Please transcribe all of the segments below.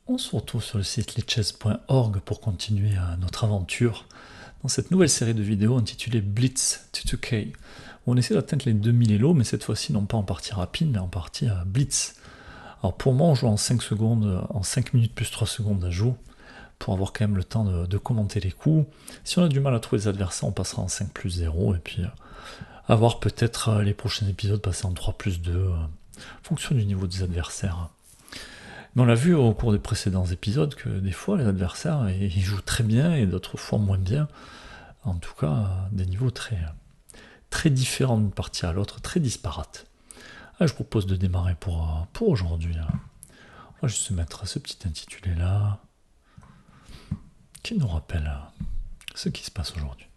On se retrouve sur le site leschess.org pour continuer notre aventure dans cette nouvelle série de vidéos intitulée Blitz T2K. On essaie d'atteindre les 2000 Elo, mais cette fois-ci non pas en partie rapide, mais en partie Blitz. Alors pour moi, on joue en 5 secondes, en 5 minutes plus 3 secondes d'ajout, pour avoir quand même le temps de commenter les coups. Si on a du mal à trouver les adversaires, on passera en 5 plus 0, et puis avoir peut-être les prochains épisodes passer en 3 plus 2, en fonction du niveau des adversaires. Mais on l'a vu au cours des précédents épisodes que des fois les adversaires ils jouent très bien et d'autres fois moins bien. En tout cas, des niveaux très différents d'une partie à l'autre, très disparates. Je propose de démarrer pour aujourd'hui. On va juste se mettre ce petit intitulé là qui nous rappelle ce qui se passe aujourd'hui.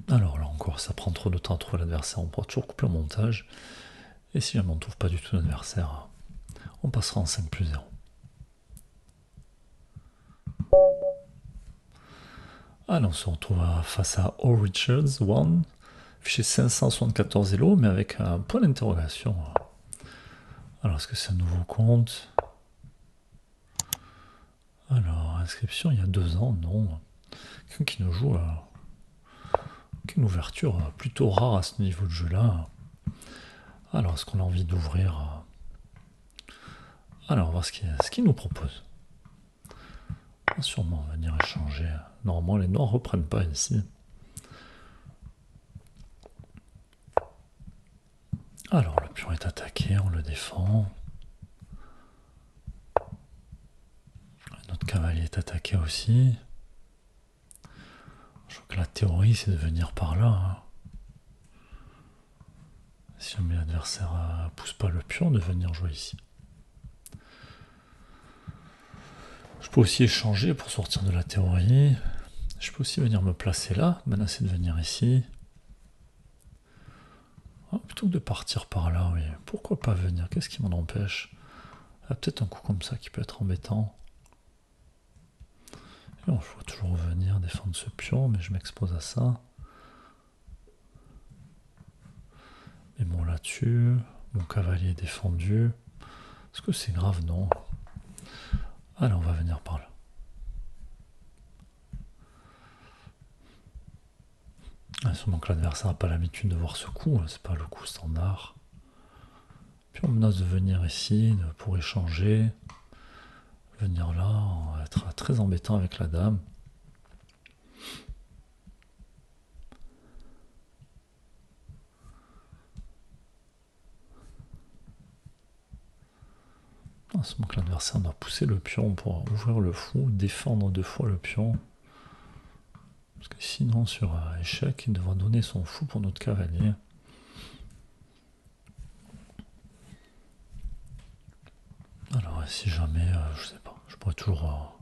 Alors là encore, ça prend trop de temps à trouver l'adversaire, on pourra toujours couper le montage. Et si jamais on ne trouve pas du tout l'adversaire, on passera en 5 plus 0. Alors on se retrouve face à O. Richards, One, fichier 574 Elo, mais avec un point d'interrogation. Alors est-ce que c'est un nouveau compte? Alors, inscription il y a 2 ans, non. Quelqu'un qui nous joue une ouverture plutôt rare à ce niveau de jeu-là. Alors, est-ce qu'on a envie d'ouvrir? Alors, on va voir ce qu'il nous propose. On va sûrement venir échanger. Normalement, les noirs ne reprennent pas ici. Alors, le pion est attaqué, on le défend. Notre cavalier est attaqué aussi. Je crois que la théorie, c'est de venir par là. Si jamais l'adversaire pousse pas le pion, de venir jouer ici. Je peux aussi échanger pour sortir de la théorie. Je peux aussi venir me placer là, menacer de venir ici. Plutôt que de partir par là, oui. Pourquoi pas venir? Qu'est-ce qui m'en empêche? Il y a peut-être un coup comme ça qui peut être embêtant. Et bon, je dois toujours venir défendre ce pion, mais je m'expose à ça. Mais bon, là-dessus, mon cavalier est défendu. Est-ce que c'est grave? Non. Allez, on va venir par là. Sûrement que l'adversaire n'a pas l'habitude de voir ce coup, c'est pas le coup standard. Puis on menace de venir ici pour échanger. Venir là, on va être très embêtant avec la dame. Sûrement que l'adversaire doit pousser le pion pour ouvrir le fou, défendre 2 fois le pion. Parce que sinon, sur échec, il devra donner son fou pour notre cavalier. Alors, si jamais, je sais pas, je pourrais toujours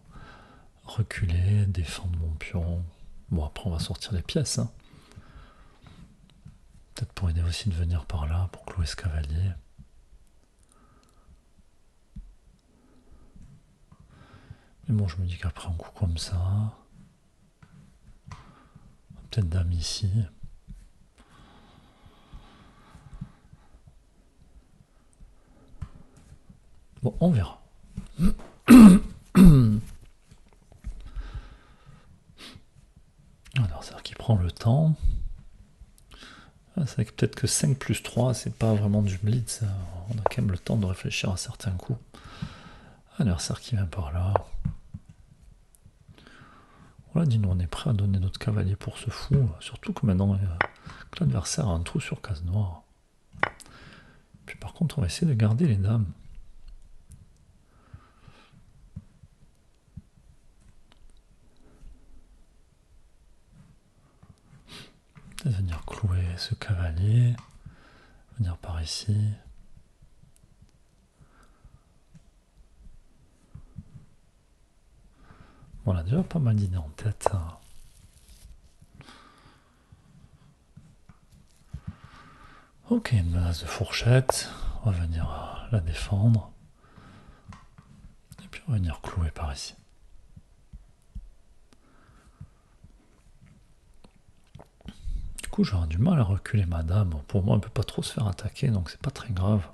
reculer, défendre mon pion. Bon, après, on va sortir les pièces. Peut-être pour aider aussi de venir par là, pour clouer ce cavalier. Mais bon, je me dis qu'après un coup comme ça, peut-être dame ici. Bon, on verra. Alors, c'est-à-dire qu'il prend le temps. C'est vrai que peut-être que 5 plus 3, c'est pas vraiment du blitz. On a quand même le temps de réfléchir à certains coups. L'adversaire qui vient par là. Voilà, dis-nous, on est prêt à donner notre cavalier pour ce fou. Surtout que maintenant, que l'adversaire a un trou sur case noire. Puis par contre, on va essayer de garder les dames. Peut-être venir clouer ce cavalier. Venir par ici. Bon, on a déjà pas mal d'idées en tête. Ok, une menace de fourchette. On va venir la défendre. Et puis on va venir clouer par ici. Du coup, coup, j'aurai du mal à reculer ma dame. Pour moi, elle peut pas trop se faire attaquer, donc c'est pas très grave.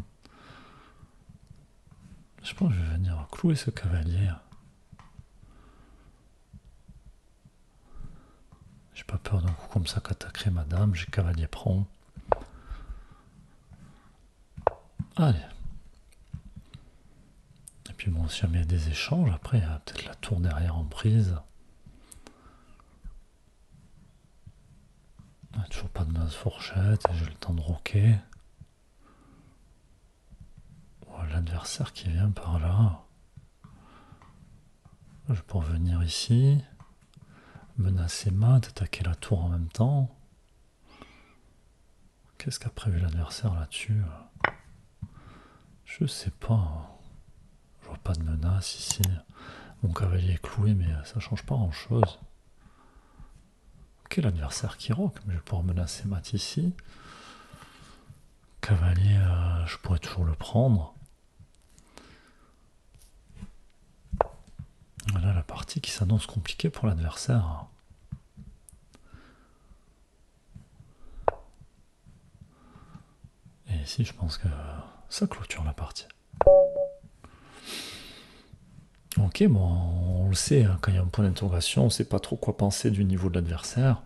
Je pense que je vais venir clouer ce cavalier. J'ai pas peur d'un coup comme ça qu'attaquerait ma dame. J'ai cavalier prend. Allez. Et puis bon, si jamais il y a des échanges, après il y a peut-être la tour derrière en prise. Toujours pas de menace fourchette, et j'ai le temps de roquer. Voilà l'adversaire qui vient par là. Je peux revenir ici. Menacer mat, attaquer la tour en même temps. Qu'est-ce qu'a prévu l'adversaire là-dessus? Je sais pas. Je vois pas de menace ici. Mon cavalier est cloué, mais ça change pas grand-chose. Ok, l'adversaire qui roque, mais je vais pouvoir menacer mat ici. Cavalier, je pourrais toujours le prendre. Voilà la partie qui s'annonce compliquée pour l'adversaire. Et ici, je pense que ça clôture la partie. Ok, bon, on le sait, hein, quand il y a un point d'interrogation, on ne sait pas trop quoi penser du niveau de l'adversaire.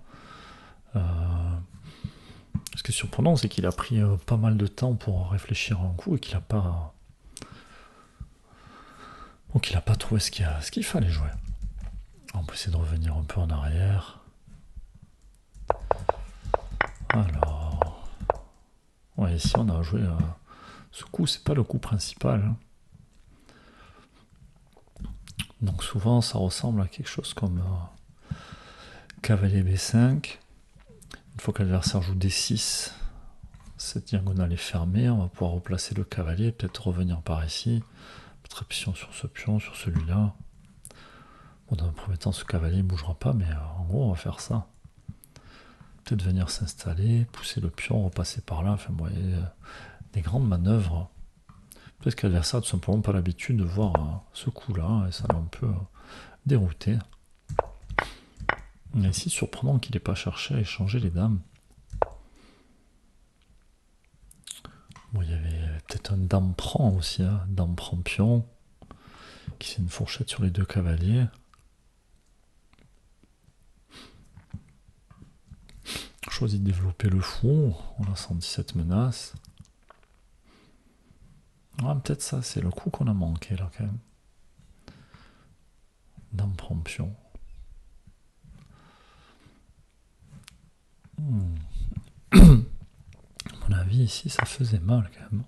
Ce qui est surprenant, c'est qu'il a pris pas mal de temps pour réfléchir un coup et qu'il n'a pas... Donc il n'a pas trouvé ce qu'il fallait jouer. On peut essayer de revenir un peu en arrière. Alors... Ouais, ici on a joué... ce coup, c'est pas le coup principal. Hein. Donc souvent, ça ressemble à quelque chose comme cavalier B5. Une fois que l'adversaire joue D6, cette diagonale est fermée. On va pouvoir replacer le cavalier, peut-être revenir par ici. Peut-être pion sur ce pion, sur celui-là. Bon, dans un premier temps, ce cavalier ne bougera pas, mais en gros, on va faire ça. Peut-être venir s'installer, pousser le pion, repasser par là. Enfin, vous voyez, des grandes manœuvres. Peut-être que l'adversaire n'a tout simplement pas l'habitude de voir ce coup-là, et ça l'a un peu dérouté. Et ici, surprenant qu'il n'ait pas cherché à échanger les dames. Bon, il y avait peut-être un dame prend aussi, hein, dame prend pion, qui c'est une fourchette sur les deux cavaliers. Choisit de développer le fou, on a 117 menaces. Ah, peut-être ça, c'est le coup qu'on a manqué là quand même. Dame prend pion. À mon avis, ici, ça faisait mal quand même.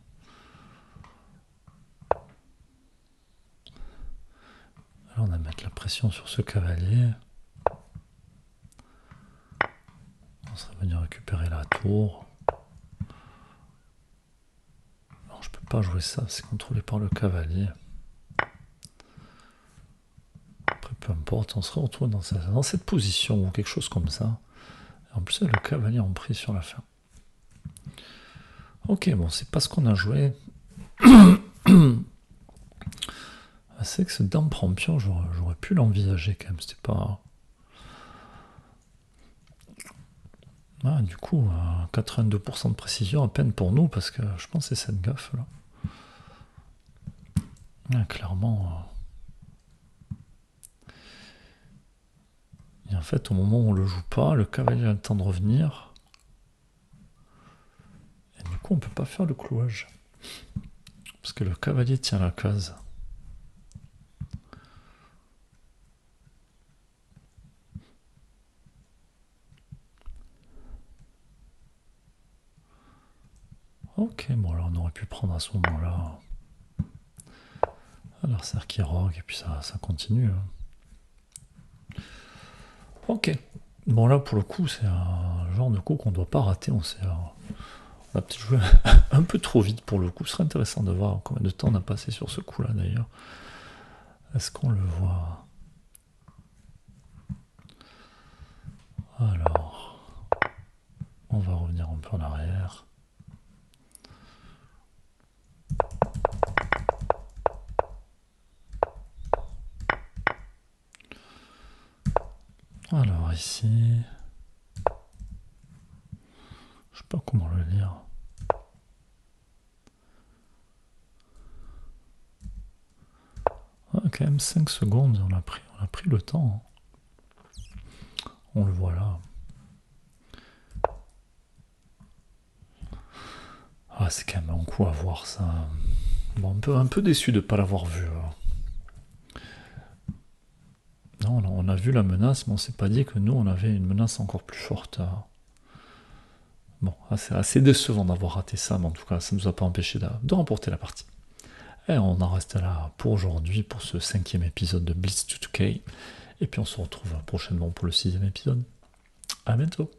Alors on va mettre la pression sur ce cavalier. On serait venu récupérer la tour. Alors je peux pas jouer ça, c'est contrôlé par le cavalier. Après peu importe, on se retrouve dans cette position ou quelque chose comme ça. Et en plus le cavalier en prise sur la fin. Ok, bon, c'est pas ce qu'on a joué. C'est que ce dame prend pion, j'aurais pu l'envisager quand même, c'était pas... Ah, du coup, 82% de précision à peine pour nous, parce que je pense que c'est cette gaffe là. Ah, clairement. Et en fait, au moment où on le joue pas, le cavalier a le temps de revenir. Et du coup, on peut pas faire le clouage. Parce que le cavalier tient la case. Ok, bon là on aurait pu prendre à ce moment-là. L'adversaire qui rogue et puis ça continue. Ok. Bon là pour le coup c'est un genre de coup qu'on ne doit pas rater. On a peut-être joué un peu trop vite pour le coup. Ce serait intéressant de voir combien de temps on a passé sur ce coup-là d'ailleurs. Est-ce qu'on le voit? Alors, on va revenir un peu en arrière. Alors ici, Comment le lire? Ah, quand même 5 secondes, on a pris le temps. On le voit là. Ah, c'est quand même un coup à voir ça. Bon, un peu déçu de ne pas l'avoir vu. Non, on a vu la menace, mais on s'est pas dit que nous, on avait une menace encore plus forte. Bon, c'est assez décevant d'avoir raté ça, mais en tout cas, ça ne nous a pas empêché de remporter la partie. Et on en reste là pour aujourd'hui, pour ce 5e épisode de Blitz 2K. Et puis on se retrouve prochainement pour le 6e épisode. À bientôt.